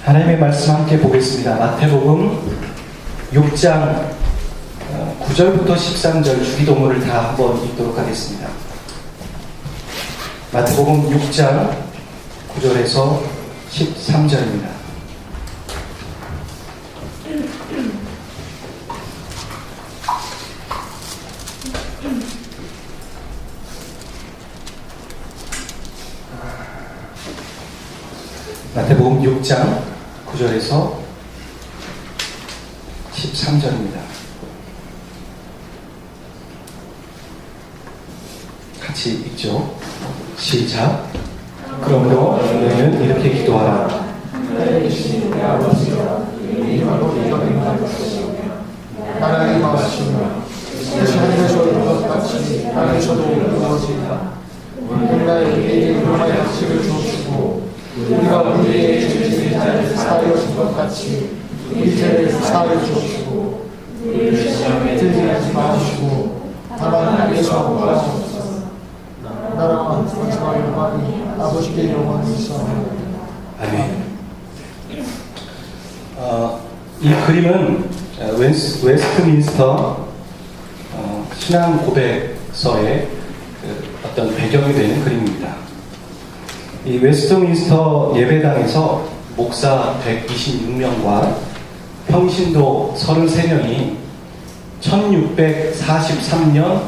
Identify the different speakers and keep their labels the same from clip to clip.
Speaker 1: 하나님의 말씀 함께 보겠습니다. 마태복음 6장 9절부터 13절 주기도문을 다 한번 읽도록 하겠습니다. 마태복음 6장 9절에서 13절입니다. 마태복음 6장 9절에서 13절입니다. 같이 읽죠. 시작. 그러므로 너희는 이렇게 기도하라.
Speaker 2: 하나님 말씀을 하늘에서 오는 것 같이 땅에서도 오는 것이다. 우리나라에게 일용할 양식을 주시고 우리가 우리의 죄를 사하여 준 것 같이 우리 죄를 사하여 주시고 우리를 시험에 들게 하지 마시고 다만 나에게서 구하옵소서. 나라와 권세와 영광이 아버지께 영원히 있사오니
Speaker 1: 아멘. 이 그림은 웨스트민스터 신앙 고백서의 어떤 배경이 되는 그림입니다. 이 웨스트민스터 예배당에서 목사 126명과 평신도 33명이 1643년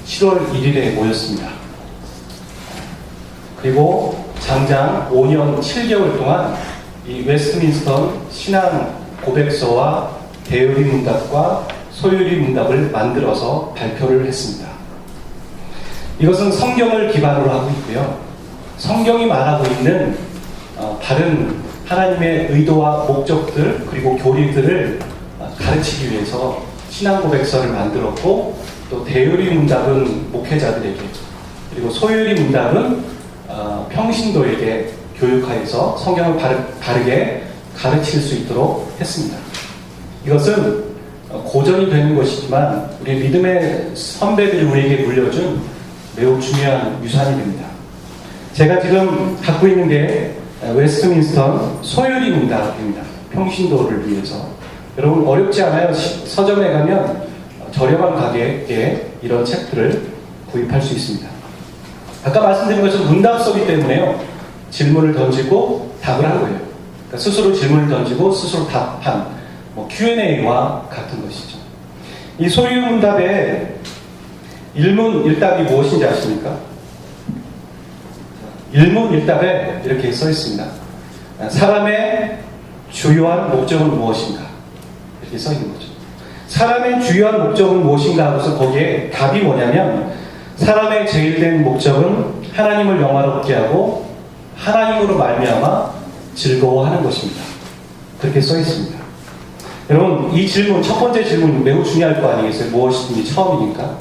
Speaker 1: 7월 1일에 모였습니다. 그리고 장장 5년 7개월 동안 이 웨스트민스터 신앙 고백서와 대의리 문답과 소유리 문답을 만들어서 발표를 했습니다. 이것은 성경을 기반으로 하고 있고요. 성경이 말하고 있는 다른 하나님의 의도와 목적들 그리고 교리들을 가르치기 위해서 신앙 고백서를 만들었고, 또 대의리 문답은 목회자들에게, 그리고 소유리 문답은 평신도에게 교육하여서 성경을 바르게 가르칠 수 있도록 했습니다. 이것은 고전이 되는 것이지만 우리 믿음의 선배들이 우리에게 물려준 매우 중요한 유산이 됩니다. 제가 지금 갖고 있는 게 웨스트민스터 소유리 문답입니다. 평신도를 위해서. 여러분 어렵지 않아요. 서점에 가면 저렴한 가격에 이런 책들을 구입할 수 있습니다. 아까 말씀드린 것은 문답서기 때문에요. 질문을 던지고 답을 한 거예요. 그러니까 스스로 질문을 던지고 스스로 답한 Q&A와 같은 것이죠. 이 소유 문답의 일문일답이 무엇인지 아십니까? 일문일답에 이렇게 써 있습니다. 사람의 주요한 목적은 무엇인가? 이렇게 써 있는 거죠. 사람의 주요한 목적은 무엇인가 하고서 거기에 답이 뭐냐면, 사람의 제일된 목적은 하나님을 영화롭게 하고 하나님으로 말미암아 즐거워하는 것입니다. 그렇게 써 있습니다. 여러분 이 질문, 첫 번째 질문 매우 중요할 거 아니겠어요? 무엇이든지 처음이니까.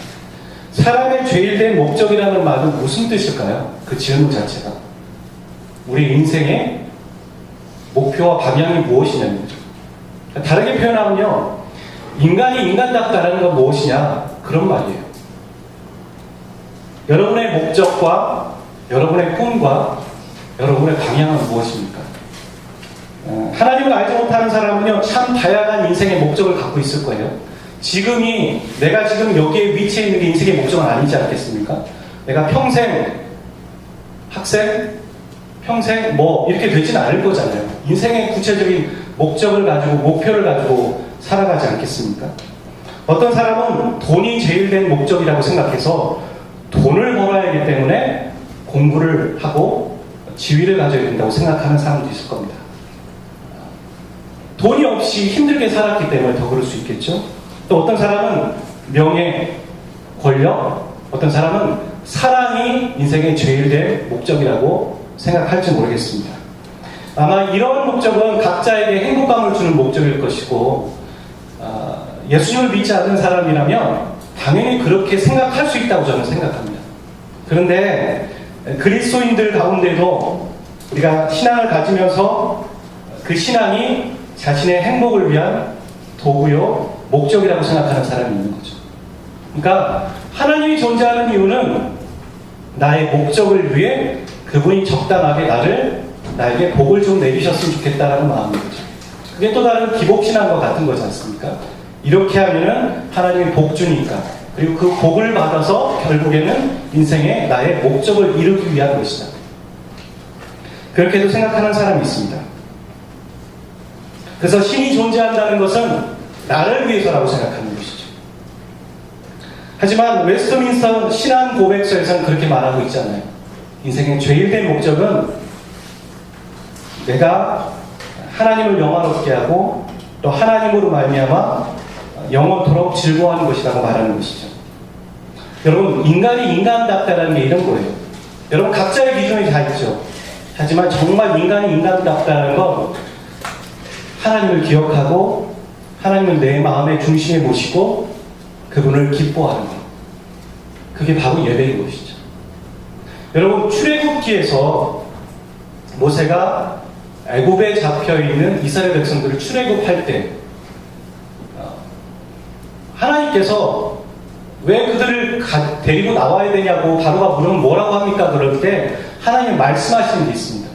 Speaker 1: 사람의 제일된 목적이라는 말은 무슨 뜻일까요? 그 질문 자체가. 우리 인생의 목표와 방향이 무엇이냐는 거죠. 다르게 표현하면요, 인간이 인간답다라는 건 무엇이냐, 그런 말이에요. 여러분의 목적과 여러분의 꿈과 여러분의 방향은 무엇입니까? 하나님을 알지 못하는 사람은요, 참 다양한 인생의 목적을 갖고 있을 거예요. 내가 지금 여기에 위치해 있는 게 인생의 목적은 아니지 않겠습니까? 내가 평생 학생, 평생 이렇게 되지는 않을 거잖아요. 인생의 구체적인 목적을 가지고, 목표를 가지고 살아가지 않겠습니까? 어떤 사람은 돈이 제일 된 목적이라고 생각해서 돈을 벌어야 하기 때문에 공부를 하고 지위를 가져야 된다고 생각하는 사람도 있을 겁니다. 돈이 없이 힘들게 살았기 때문에 더 그럴 수 있겠죠. 또 어떤 사람은 명예, 권력, 어떤 사람은 사랑이 인생의 제일 된 목적이라고 생각할지 모르겠습니다. 아마 이런 목적은 각자에게 행복감을 주는 목적일 것이고, 예수님을 믿지 않는 사람이라면 당연히 그렇게 생각할 수 있다고 저는 생각합니다. 그런데 그리스도인들 가운데도 우리가 신앙을 가지면서 그 신앙이 자신의 행복을 위한 도구요, 목적이라고 생각하는 사람이 있는 거죠. 그러니까 하나님이 존재하는 이유는 나의 목적을 위해 그분이 적당하게 나를 나에게 복을 좀 내리셨으면 좋겠다라는 마음인 거죠. 그게 또 다른 기복신앙과 같은 거지 않습니까? 이렇게 하면은 하나님이 복 주니까, 그리고 그 복을 받아서 결국에는 인생의 나의 목적을 이루기 위한 것이다. 그렇게도 생각하는 사람이 있습니다. 그래서 신이 존재한다는 것은 나를 위해서라고 생각하는 것이죠. 하지만 웨스트민스터 신앙 고백서에서는 그렇게 말하고 있잖아요. 인생의 제일된 목적은 내가 하나님을 영화롭게 하고 또 하나님으로 말미암아 영원토록 즐거워하는 것이라고 말하는 것이죠. 여러분, 인간이 인간답다라는 게 이런 거예요. 여러분, 각자의 기준이 다 있죠. 하지만 정말 인간이 인간답다는 건 하나님을 기억하고 하나님을 내 마음의 중심에 모시고 그분을 기뻐하는 것. 그게 바로 예배인 것이죠. 여러분, 출애굽기에서 모세가 애굽에 잡혀있는 이스라엘 백성들을 출애굽할 때 하나님께서 왜 그들을 데리고 나와야 되냐고 바로가 물으면 뭐라고 합니까? 그럴 때 하나님 말씀하시는 게 있습니다.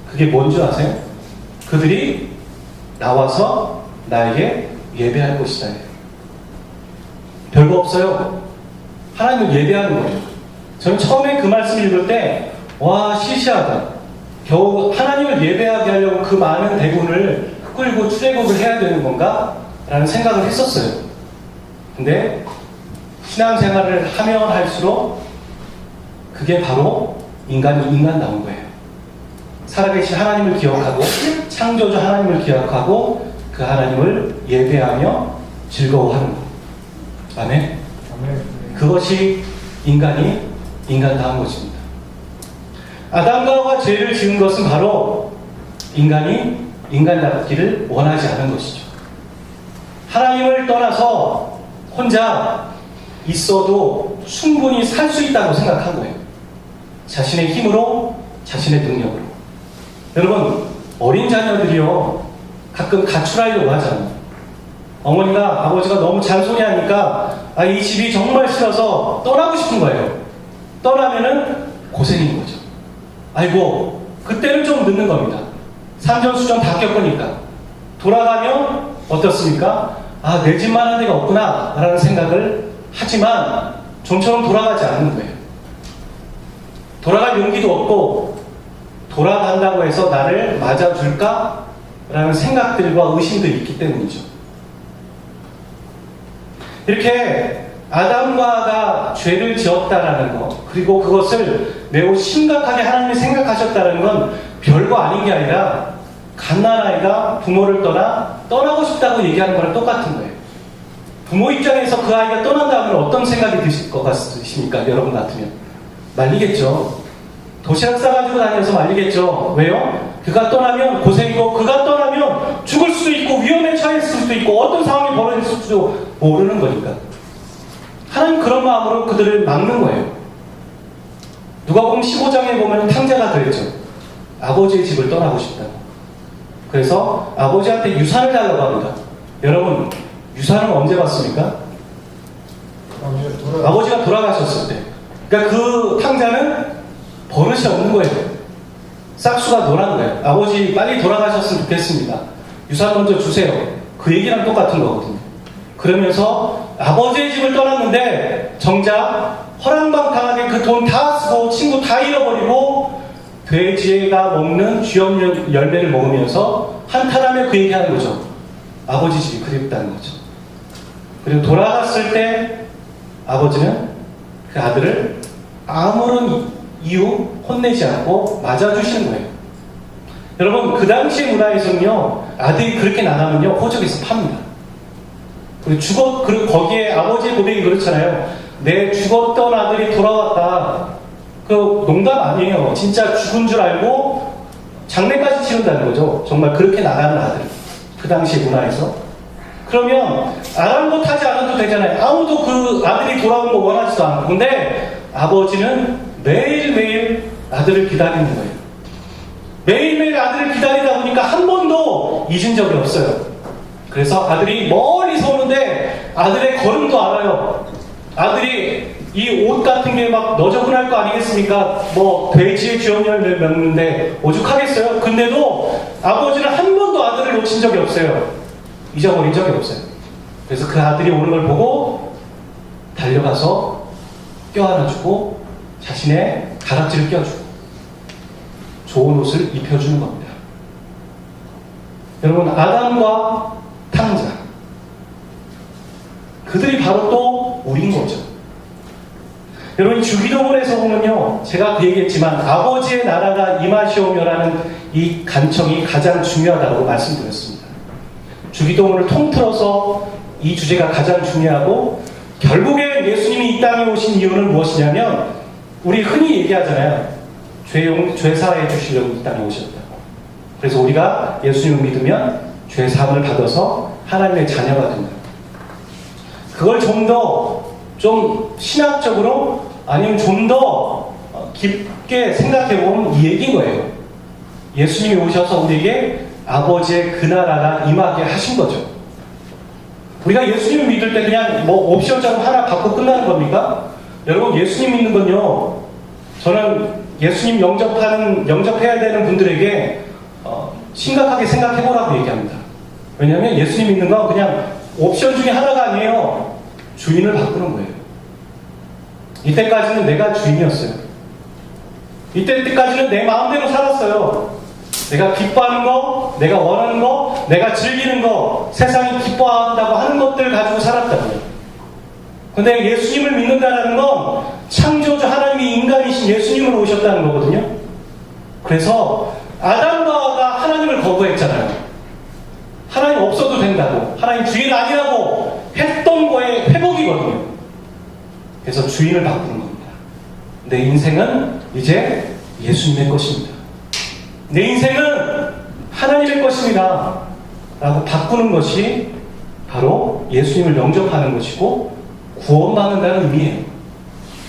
Speaker 1: 그게 뭔지 아세요? 그들이 나와서 나에게 예배할 것이다. 별거 없어요. 하나님을 예배하는 거예요. 저는 처음에 그 말씀 읽을 때 와, 시시하다. 겨우 하나님을 예배하게 하려고 그 많은 대군을 끌고 출애굽을 해야 되는 건가? 라는 생각을 했었어요. 근데 신앙생활을 하면 할수록 그게 바로 인간이 인간다운 거예요. 살아계신 하나님을 기억하고 창조주 하나님을 기억하고 그 하나님을 예배하며 즐거워하는 것. 아멘. 그것이 인간이 인간다운 것입니다. 아담과 하와가 죄를 지은 것은 바로 인간이 인간답기를 원하지 않은 것이죠. 하나님을 떠나서 혼자 있어도 충분히 살 수 있다고 생각한 거예요. 자신의 힘으로, 자신의 능력으로. 여러분, 어린 자녀들이요, 가끔 가출하려고 하잖아요. 어머니가, 아버지가 너무 잔소리하니까 이 집이 정말 싫어서 떠나고 싶은 거예요. 떠나면은 고생인 거죠. 아이고, 그때는 좀 늦는 겁니다. 산전수전 다 겪으니까. 돌아가면 어떻습니까? 내 집만한 데가 없구나 라는 생각을 하지만 좀처럼 돌아가지 않는 거예요. 돌아갈 용기도 없고 돌아간다고 해서 나를 맞아줄까? 라는 생각들과 의심들이 있기 때문이죠. 이렇게 아담과 하와가 죄를 지었다라는 것, 그리고 그것을 매우 심각하게 하나님이 생각하셨다는 건 별거 아닌 게 아니라 갓난아이가 부모를 떠나고 싶다고 얘기하는 거랑 똑같은 거예요. 부모 입장에서 그 아이가 떠난다면 어떤 생각이 드실 것 같으십니까? 여러분 같으면 말리겠죠. 도시락 싸가지고 다녀서 말리겠죠. 왜요? 그가 떠나면 고생이고, 그가 떠나면 죽을 수도 있고 위험에 처했을 수도 있고 어떤 상황이 벌어질지도 모르는 거니까. 하나님 그런 마음으로 그들을 막는 거예요. 누가복음 15장에 보면 탕자가 그랬죠. 아버지의 집을 떠나고 싶다고. 그래서 아버지한테 유산을 달라고 합니다. 여러분, 유산은 언제 받습니까? 아버지가 돌아가셨을 때. 그러니까 그 탕자는 버릇이 없는 거예요. 싹수가 노란 거예요. 아버지 빨리 돌아가셨으면 좋겠습니다. 유산 먼저 주세요. 그 얘기랑 똑같은 거거든요. 그러면서 아버지의 집을 떠났는데 정작 허랑방탕하게 그 돈 다 쓰고 친구 다 잃어버리고 돼지가 먹는 쥐염 열매를 먹으면서 한탄하며 그 얘기하는 거죠. 아버지 집이 그립다는 거죠. 그리고 돌아갔을 때 아버지는 그 아들을 아무런 이유 혼내지 않고 맞아주시는 거예요. 여러분, 그 당시 문화에서는요, 아들이 그렇게 나가면요, 호적에서 팝니다. 그리고 거기에 아버지의 고백이 그렇잖아요. 내 죽었던 아들이 돌아왔다. 그 농담 아니에요. 진짜 죽은 줄 알고 장례까지 치른다는 거죠. 정말 그렇게 나가는 아들. 그 당시 문화에서. 그러면 아랑곳하지 않아도 되잖아요. 아무도 그 아들이 돌아온 거 원하지도 않고. 근데 아버지는 매일매일 아들을 기다리는 거예요. 매일매일 아들을 기다리다 보니까 한 번도 잊은 적이 없어요. 그래서 아들이 멀리서 오는데 아들의 걸음도 알아요. 아들이 이 옷 같은 게 막 너저분할 거 아니겠습니까? 뭐 돼지의 쥐언니를 먹는데 오죽하겠어요? 근데도 아버지는 한 번도 아들을 놓친 적이 없어요. 잊어버린 적이 없어요. 그래서 그 아들이 오는 걸 보고 달려가서 껴안아주고 자신의 가락지를 껴주고 좋은 옷을 입혀주는 겁니다. 여러분, 아담과 탕자, 그들이 바로 또 우리인 거죠. 여러분, 주기도문에서 보면요, 제가 그 얘기했지만 아버지의 나라가 임하시오며라는 이 간청이 가장 중요하다고 말씀드렸습니다. 주기도문을 통틀어서 이 주제가 가장 중요하고, 결국에 예수님이 이 땅에 오신 이유는 무엇이냐면, 우리 흔히 얘기하잖아요. 죄 사해 주시려고 이 땅에 오셨다고. 그래서 우리가 예수님을 믿으면 죄 사함을 받아서 하나님의 자녀가 된다. 그걸 좀 더 신학적으로, 아니면 좀 더 깊게 생각해보면 이 얘기인 거예요. 예수님이 오셔서 우리에게 아버지의 그 나라가 임하게 하신 거죠. 우리가 예수님을 믿을 때 그냥 뭐 옵션처럼 하나 받고 끝나는 겁니까? 여러분, 예수님 믿는 건요, 저는 예수님 영접해야 되는 분들에게 심각하게 생각해보라고 얘기합니다. 왜냐하면 예수님 믿는 건 그냥 옵션 중에 하나가 아니에요. 주인을 바꾸는 거예요. 이때까지는 내가 주인이었어요. 이때까지는 내 마음대로 살았어요. 내가 기뻐하는 거, 내가 원하는 거, 내가 즐기는 거, 세상이 기뻐한다고 하는 것들 가지고 살았다고요. 근데 예수님을 믿는다는 건 창조주 하나님이 인간이신 예수님을 오셨다는 거거든요. 그래서 아담과 하와가 하나님을 거부했잖아요. 하나님 없어도 된다고, 하나님 주인 아니라고 했던 거에 회복이거든요. 그래서 주인을 바꾸는 겁니다. 내 인생은 이제 예수님의 것입니다. 내 인생은 하나님의 것입니다 라고 바꾸는 것이 바로 예수님을 영접하는 것이고 구원받는다는 의미예요.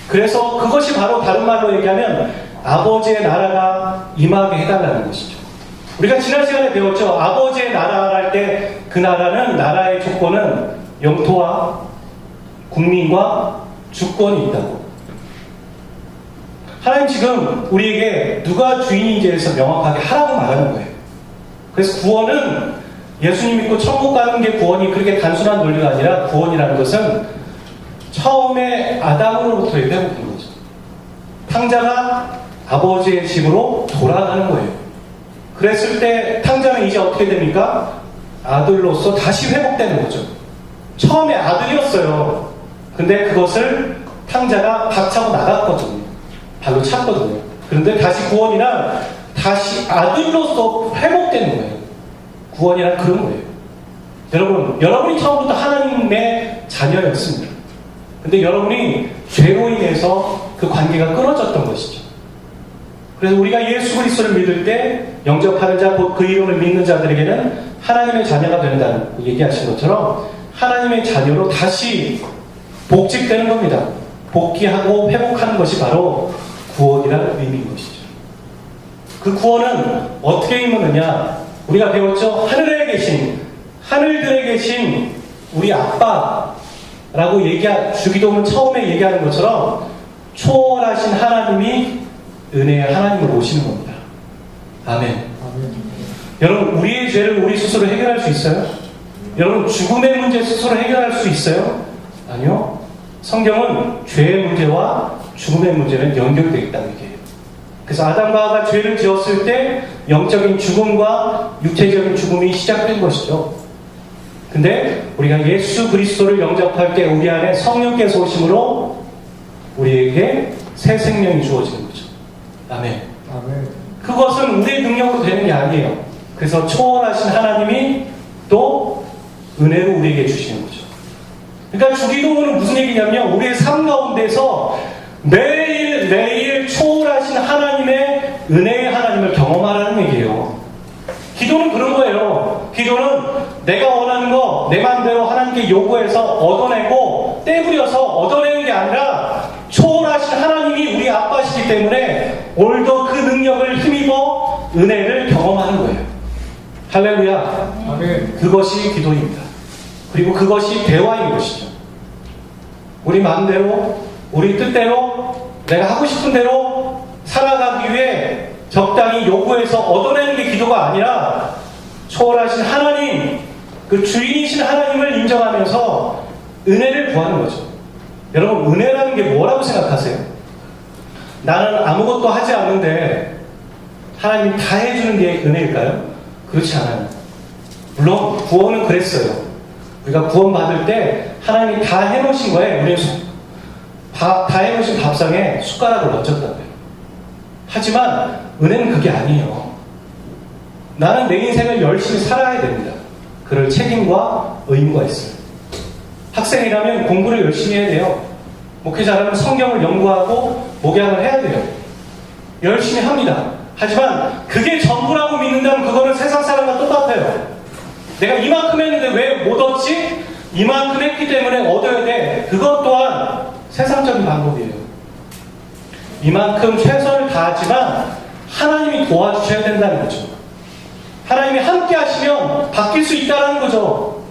Speaker 1: 그래서 그것이 바로 다른 말로 얘기하면 아버지의 나라가 임하게 해달라는 것이죠. 우리가 지난 시간에 배웠죠. 아버지의 나라를 할 때 그 나라는, 나라의 조건은 영토와 국민과 주권이 있다고. 하나님 지금 우리에게 누가 주인인지에 대해서 명확하게 하라고 말하는 거예요. 그래서 구원은 예수님 믿고 천국 가는 게 구원이 그렇게 단순한 논리가 아니라, 구원이라는 것은 처음에 아담으로부터의 회복인 거죠. 탕자가 아버지의 집으로 돌아가는 거예요. 그랬을 때 탕자는 이제 어떻게 됩니까? 아들로서 다시 회복되는 거죠. 처음에 아들이었어요. 근데 그것을 탕자가 박차고 나갔거든요. 발로 찼거든요. 그런데 다시 구원이란 다시 아들로서 회복되는 거예요. 구원이란 그런 거예요. 여러분이 처음부터 하나님의 자녀였습니다. 근데 여러분이 죄로 인해서 그 관계가 끊어졌던 것이죠. 그래서 우리가 예수 그리스도를 믿을 때 영접하는 자, 곧 그 이름을 믿는 자들에게는 하나님의 자녀가 된다는 얘기하신 것처럼 하나님의 자녀로 다시 복직되는 겁니다. 복귀하고 회복하는 것이 바로 구원이라는 의미인 것이죠. 그 구원은 어떻게 임하느냐? 우리가 배웠죠? 하늘들에 계신 우리 아빠라고 주기도문 처음에 얘기하는 것처럼 초월하신 하나님이 은혜의 하나님을 오시는 겁니다. 아멘. 여러분, 우리의 죄를 우리 스스로 해결할 수 있어요? 여러분, 죽음의 문제 스스로 해결할 수 있어요? 아니요. 성경은 죄의 문제와 죽음의 문제는 연결되어 있다는 얘기예요. 그래서 아담과 하와가 죄를 지었을 때 영적인 죽음과 육체적인 죽음이 시작된 것이죠. 근데 우리가 예수 그리스도를 영접할 때 우리 안에 성령께서 오심으로 우리에게 새 생명이 주어지는 거죠. 아멘. 그것은 우리의 능력으로 되는 게 아니에요. 그래서 초월하신 하나님이 또 은혜로 우리에게 주시는 거죠. 그러니까 주기도문은 무슨 얘기냐면 우리의 삶 가운데서 매일 초월하신 하나님의 은혜의 하나님을 경험하라는 얘기예요. 기도는 그런 거예요. 기도는 내가 원하는 거 내 마음대로 하나님께 요구해서 얻어내고 떼부려서 얻어내는 게 아니라 초월하신 하나님이 우리 아빠시기 때문에 오늘도 그 능력을 힘입어 은혜를 경험하는 거예요. 할렐루야. 아멘. 그것이 기도입니다. 그리고 그것이 대화인 것이죠. 우리 마음대로 우리 뜻대로 내가 하고 싶은 대로 살아가기 위해 적당히 요구해서 얻어내는 게 기도가 아니라 초월하신 하나님, 그 주인이신 하나님을 인정하면서 은혜를 구하는 거죠. 여러분, 은혜라는 게 뭐라고 생각하세요? 나는 아무것도 하지 않는데 하나님이 다 해주는 게 은혜일까요? 그렇지 않아요. 물론 구원은 그랬어요. 우리가 구원받을 때 하나님이 다 해놓으신 거에 우리는 다 해놓으신 밥상에 숟가락을 얹었다고요. 하지만 은혜는 그게 아니에요. 나는 내 인생을 열심히 살아야 됩니다. 그럴 책임과 의무가 있어요. 학생이라면 공부를 열심히 해야 돼요. 목회자라면 성경을 연구하고 목양을 해야 돼요. 열심히 합니다. 하지만 그게 전부라고 믿는다면 그거는 세상 사람과 똑같아요. 내가 이만큼 했는데 왜 못 얻지? 이만큼 했기 때문에 얻어야 돼. 그것 또한 세상적인 방법이에요. 이만큼 최선을 다하지만 하나님이 도와주셔야 된다는 거죠. 하나님이 함께 하시면 바뀔 수 있다는 거죠.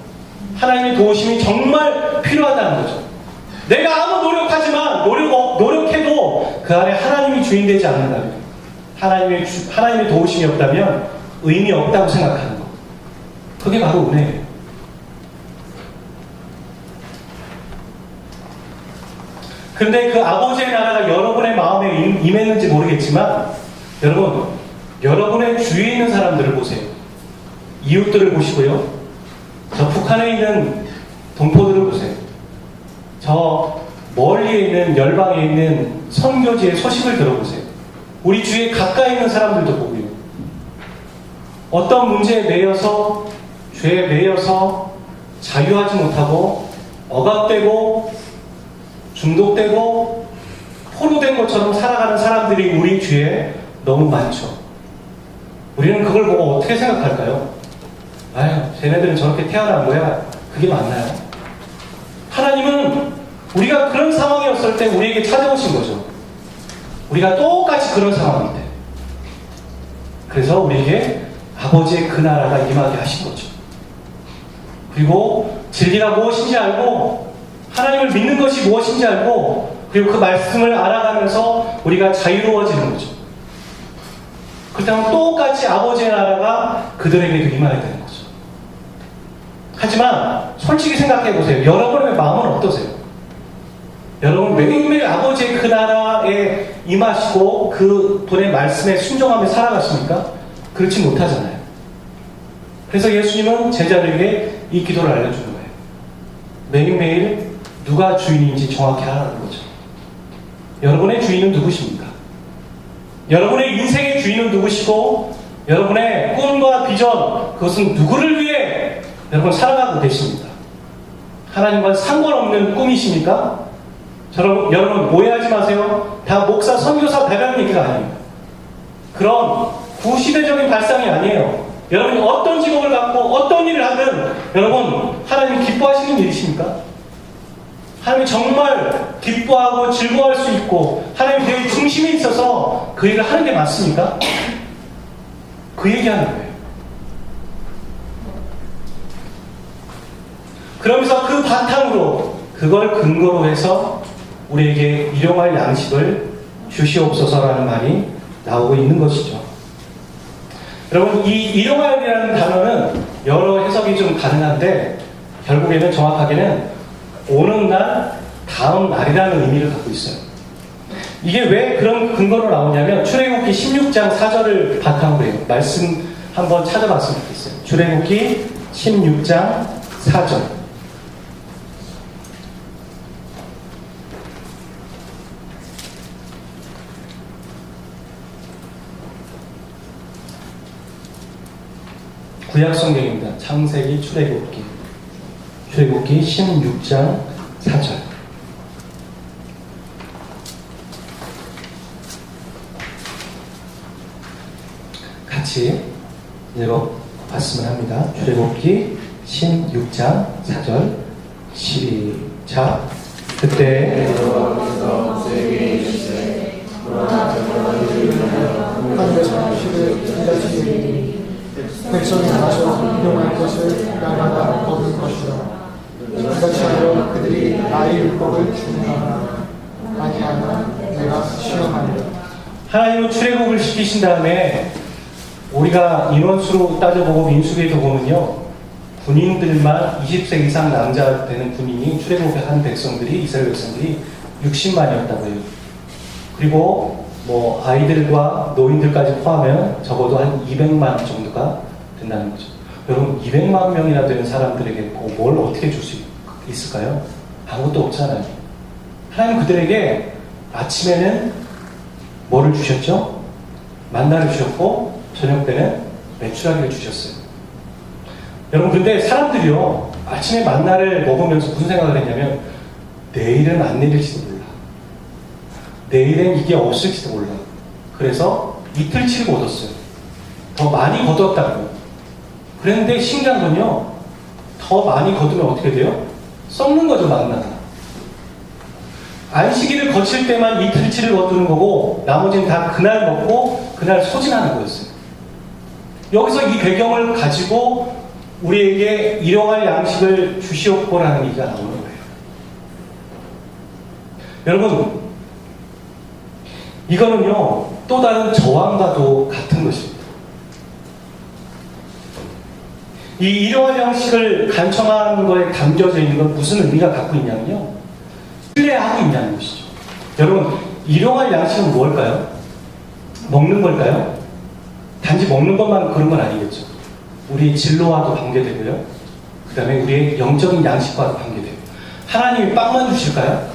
Speaker 1: 하나님의 도우심이 정말 필요하다는 거죠. 내가 아무 노력하지만 노력해도 그 안에 하나님이 주인 되지 않는다면, 하나님의 도우심이 없다면 의미 없다고 생각하는 거. 그게 바로 은혜예요. 그런데 그 아버지의 나라가 여러분의 마음에 임했는지 모르겠지만, 여러분의 주위에 있는 사람들을 보세요. 이웃들을 보시고요. 저 북한에 있는 동포들을 보세요. 저 멀리에 있는 열방에 있는 선교지의 소식을 들어보세요. 우리 주위에 가까이 있는 사람들도 보고요. 어떤 문제에 매여서, 죄에 매여서 자유하지 못하고 억압되고 중독되고 포로된 것처럼 살아가는 사람들이 우리 주위에 너무 많죠. 우리는 그걸 보고 어떻게 생각할까요? 아유, 쟤네들은 저렇게 태어난 거야. 그게 맞나요? 하나님은 우리가 그런 상황이었을 때 우리에게 찾아오신 거죠. 우리가 똑같이 그런 상황인데. 그래서 우리에게 아버지의 그 나라가 임하게 하신 거죠. 그리고 진리가 무엇인지 알고, 하나님을 믿는 것이 무엇인지 알고, 그리고 그 말씀을 알아가면서 우리가 자유로워지는 거죠. 그렇다면 똑같이 아버지의 나라가 그들에게도 임해야 되는 거죠. 하지만 솔직히 생각해 보세요. 여러분의 마음은 어떠세요? 여러분 매일매일 아버지의 그 나라에 임하시고 그 분의 말씀에 순종하며 살아가십니까? 그렇지 못하잖아요. 그래서 예수님은 제자들에게 이 기도를 알려주는 거예요. 매일매일 누가 주인인지 정확히 알아가는 거죠. 여러분의 주인은 누구십니까? 여러분의 인생의 주인은 누구시고, 여러분의 꿈과 비전, 그것은 누구를 위해 여러분 살아가고 계십니까? 하나님과 상관없는 꿈이십니까? 여러분 오해하지 마세요. 다 목사, 선교사, 배경 얘기가 아닙니다. 그런 구시대적인 발상이 아니에요. 여러분이 어떤 직업을 갖고 어떤 일을 하든 여러분 하나님이 기뻐하시는 일이십니까? 하나님이 정말 기뻐하고 즐거워할 수 있고 하나님 내 중심에 있어서 그 일을 하는 게 맞습니까? 그 얘기하는 거예요. 그러면서 그 바탕으로 그걸 근거로 해서 우리에게 일용할 양식을 주시옵소서라는 말이 나오고 있는 것이죠. 여러분 이 일용할이라는 단어는 여러 해석이 좀 가능한데 결국에는 정확하게는 오는 날, 다음 날이라는 의미를 갖고 있어요. 이게 왜 그런 근거로 나오냐면 출애굽기 16장 4절을 바탕으로 해요. 말씀 한번 찾아봤으면 좋겠어요. 출애굽기 16장 4절. 구약성경입니다. 창세기, 출애굽기 16장 4절. 같이 읽어봤으면 합니다. 출애굽기 16장 4절 시작. 그때
Speaker 2: 백성이 나서 일용할 것을 날마다 얻을 것이다. 이같이 하여 그들이 나의 율법을 준행하라. 아니하나 내가 시험하리라.
Speaker 1: 하나님은 출애굽을 시키신 다음에 우리가 인원수로 따져보고 민수기에도 보면요, 군인들만 20세 이상 남자 되는 군인이 출애굽한 백성들이, 이스라엘 백성들이 60만이었다고 해요. 그리고 뭐 아이들과 노인들까지 포함하면 적어도 한 200만 정도가 된다는 거죠. 여러분, 200만 명이나 되는 사람들에게 뭘 어떻게 줄 수 있을까요? 아무것도 없잖아요. 하나님 그들에게 아침에는 뭐를 주셨죠? 만나를 주셨고 저녁 때는 메추라기를 주셨어요. 여러분, 근데 사람들이요, 아침에 만나를 먹으면서 무슨 생각을 했냐면, 내일은 안 내릴지도 몰라. 내일은 이게 없을지도 몰라. 그래서 이틀치를 얻었어요. 더 많이 거뒀다고요. 그런데 신기한 건요, 더 많이 거두면 어떻게 돼요? 썩는 거죠, 만나가. 안식일을 거칠 때만 이틀치를 거두는 거고, 나머지는 다 그날 먹고 그날 소진하는 거였어요. 여기서 이 배경을 가지고 우리에게 일용할 양식을 주시옵고라는 얘기가 나오는 거예요. 여러분, 이거는요, 또 다른 저항과도 같은 것입니다. 이 일용할 양식을 간청하는 거에 담겨져 있는 건 무슨 의미가 갖고 있냐면요, 신뢰하고 있냐는 것이죠. 여러분, 일용할 양식은 무엇일까요? 먹는 걸까요? 단지 먹는 것만 그런 건 아니겠죠. 우리 진로와도 관계되고요. 그 다음에 우리의 영적인 양식과도 관계돼요. 하나님이 빵만 주실까요?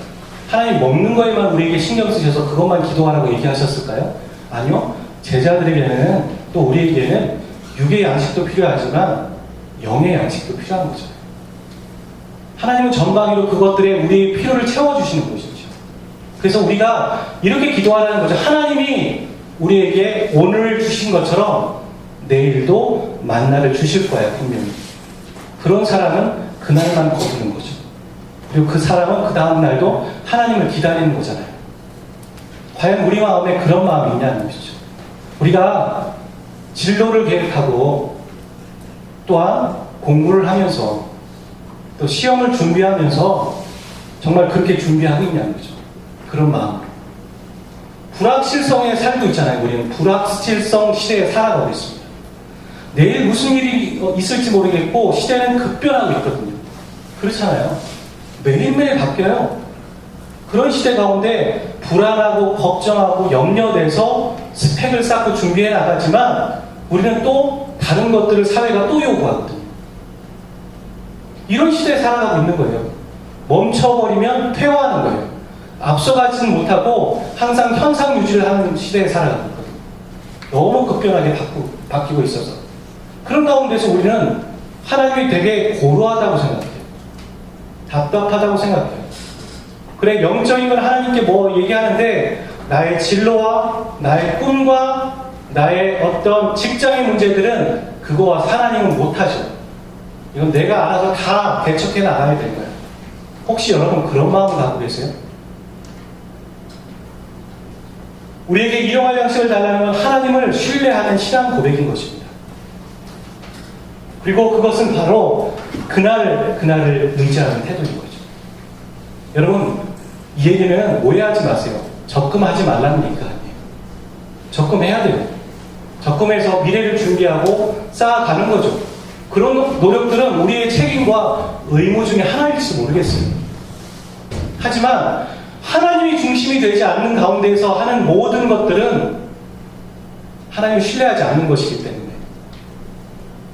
Speaker 1: 하나님 먹는 거에만 우리에게 신경 쓰셔서 그것만 기도하라고 얘기하셨을까요? 아니요. 제자들에게는, 또 우리에게는 육의 양식도 필요하지만 영의 양식도 필요한 거죠. 하나님은 전방위로 그것들에 우리의 필요를 채워주시는 것이죠. 그래서 우리가 이렇게 기도하라는 거죠. 하나님이 우리에게 오늘 주신 것처럼 내일도 만나를 주실 거야, 분명히. 그런 사람은 그날만 거두는 거죠. 그리고 그 사람은 그 다음 날도 하나님을 기다리는 거잖아요. 과연 우리 마음에 그런 마음이 있냐는 것이죠. 우리가 진로를 계획하고 또한 공부를 하면서 또 시험을 준비하면서 정말 그렇게 준비하고 있냐는 거죠. 그런 마음. 불확실성에 살고 있잖아요. 우리는 불확실성 시대에 살아가고 있습니다. 내일 무슨 일이 있을지 모르겠고 시대는 급변하고 있거든요. 그렇잖아요. 매일매일 바뀌어요. 그런 시대 가운데 불안하고 걱정하고 염려돼서 스펙을 쌓고 준비해 나가지만 우리는 또 다른 것들을 사회가 또 요구하거든요. 이런 시대에 살아가고 있는 거예요. 멈춰버리면 퇴화하는 거예요. 앞서가지는 못하고 항상 현상 유지를 하는 시대에 살아가고 있거든요. 너무 급변하게 바뀌고 있어서. 그런 가운데서 우리는 하나님이 되게 고루하다고 생각해요. 답답하다고 생각해요. 그래, 영적인 건 하나님께 뭐 얘기하는데 나의 진로와 나의 꿈과 나의 어떤 직장의 문제들은 그거와 하나님은 못하죠. 이건 내가 알아서 다 대처해 나가야 되는 거예요. 혹시 여러분 그런 마음을 갖고 계세요? 우리에게 일용할 양식을 달라는 건 하나님을 신뢰하는 신앙 고백인 것입니다. 그리고 그것은 바로 그날을 의지하는 태도인 거죠. 여러분, 이 얘기는 오해하지 마세요. 적금하지 말라는 얘기가 아니에요. 적금해야 돼요. 적금해서 미래를 준비하고 쌓아가는 거죠. 그런 노력들은 우리의 책임과 의무 중에 하나일지 모르겠어요. 하지만 하나님이 중심이 되지 않는 가운데에서 하는 모든 것들은 하나님을 신뢰하지 않는 것이기 때문에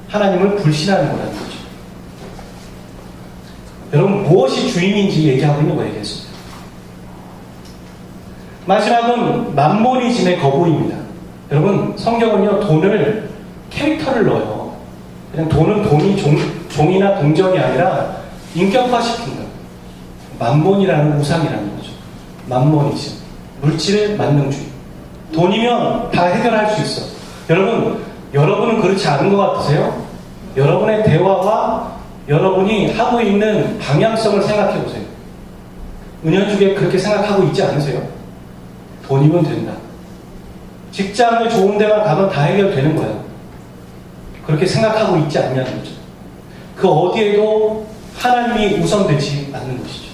Speaker 1: 하나님을 불신하는 거라는 거죠. 여러분, 무엇이 주인인지 얘기하고 있는 거겠습니다. 마지막은 맘모니즘의 거부입니다. 여러분, 성경은요, 돈을 캐릭터를 넣어요. 그냥 돈이 종이나 동전이 아니라 인격화시킨다. 맘몬이라는 우상이라는 거죠. 맘모니즘, 물질 만능주의. 돈이면 다 해결할 수 있어. 여러분은 그렇지 않은 것 같으세요? 여러분의 대화와 여러분이 하고 있는 방향성을 생각해 보세요. 은연중에 그렇게 생각하고 있지 않으세요? 돈이면 된다. 직장을 좋은 데만 가면 다 해결되는 거예요. 그렇게 생각하고 있지 않냐는 거죠. 그 어디에도 하나님이 우선되지 않는 것이죠.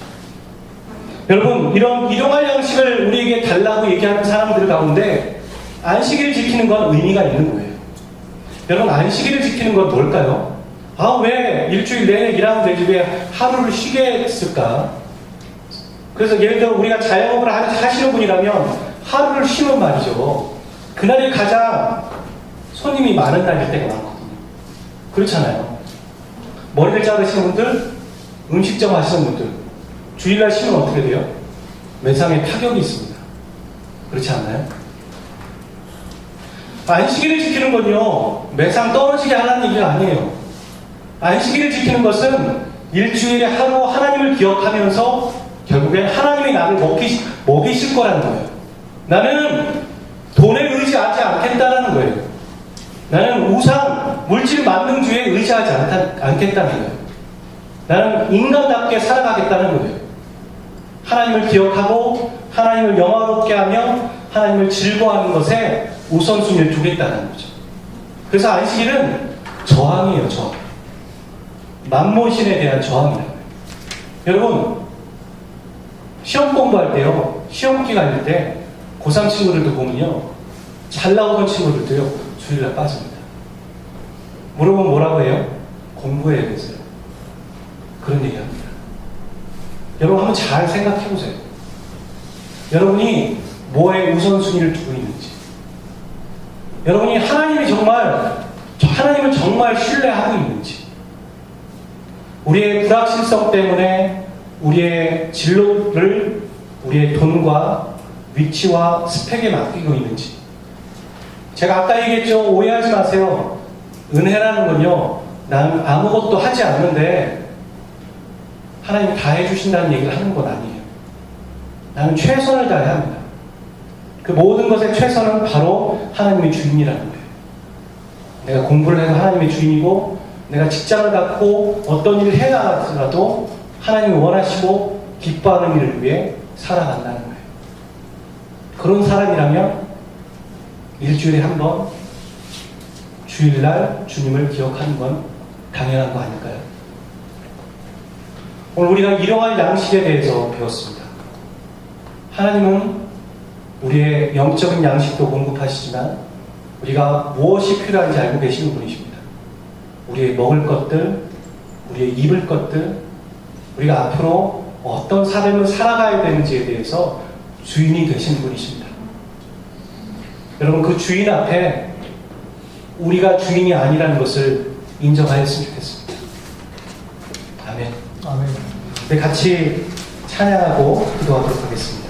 Speaker 1: 여러분, 이런 일용할 양식을 우리에게 달라고 얘기하는 사람들 가운데 안식일을 지키는 건 의미가 있는 거예요. 여러분, 안식일을 지키는 건 뭘까요? 아, 왜 일주일 내내 일하면 되지 왜 하루를 쉬게 했을까? 그래서 예를 들어 우리가 자영업을 하시는 분이라면 하루를 쉬면 말이죠. 그날이 가장 손님이 많은 날일 때가 많거든요. 그렇잖아요. 머리를 자르시는 분들, 음식점 하시는 분들, 주일날 쉬면 어떻게 돼요? 매상에 타격이 있습니다. 그렇지 않나요? 안식일을 지키는 건요, 매상 떨어지게 하라는 얘기가 아니에요. 안식일을 지키는 것은 일주일에 하루 하나님을 기억하면서 결국엔 하나님이 나를 먹이실 거라는 거예요. 나는 돈에 의지하지 않겠다라는 거예요. 나는 우상, 물질 만능주의에 의지하지 않겠다는 거예요. 나는 인간답게 살아가겠다는 거예요. 하나님을 기억하고 하나님을 영화롭게 하며 하나님을 즐거워하는 것에 우선순위를 두겠다는 거죠. 그래서 안식일은 저항이에요, 저항. 만모신에 대한 저항이라는 거예요. 여러분, 시험 공부할 때요, 시험 기간일 때 고3 친구들도 보면요, 잘 나오던 친구들도요, 주일날 빠집니다. 물어보면 뭐라고 해요? 공부해야 되세요. 그런 얘기 합니다. 여러분, 한번 잘 생각해 보세요. 여러분이 뭐에 우선순위를 두고 있는지. 여러분이 하나님을 정말 신뢰하고 있는지. 우리의 불확실성 때문에 우리의 진로를 우리의 돈과 위치와 스펙에 맡기고 있는지. 제가 아까 얘기했죠. 오해하지 마세요. 은혜라는 건요, 나는 아무것도 하지 않는데 하나님 다 해주신다는 얘기를 하는 건 아니에요. 나는 최선을 다해야 합니다. 그 모든 것의 최선은 바로 하나님의 주인이라는 거예요. 내가 공부를 해서 하나님의 주인이고, 내가 직장을 갖고 어떤 일을 해나가더라도 하나님이 원하시고 기뻐하는 일을 위해 살아간다는 거예요. 그런 사람이라면 일주일에 한 번 주일날 주님을 기억하는 건 당연한 거 아닐까요? 오늘 우리가 일용할 양식에 대해서 배웠습니다. 하나님은 우리의 영적인 양식도 공급하시지만 우리가 무엇이 필요한지 알고 계시는 분이십니다. 우리의 먹을 것들, 우리의 입을 것들, 우리가 앞으로 어떤 삶을 살아가야 되는지에 대해서 주인이 되신 분이십니다. 여러분, 그 주인 앞에 우리가 주인이 아니라는 것을 인정하였으면 좋겠습니다. 아멘.
Speaker 2: 아멘.
Speaker 1: 네, 같이 찬양하고 기도하도록 하겠습니다.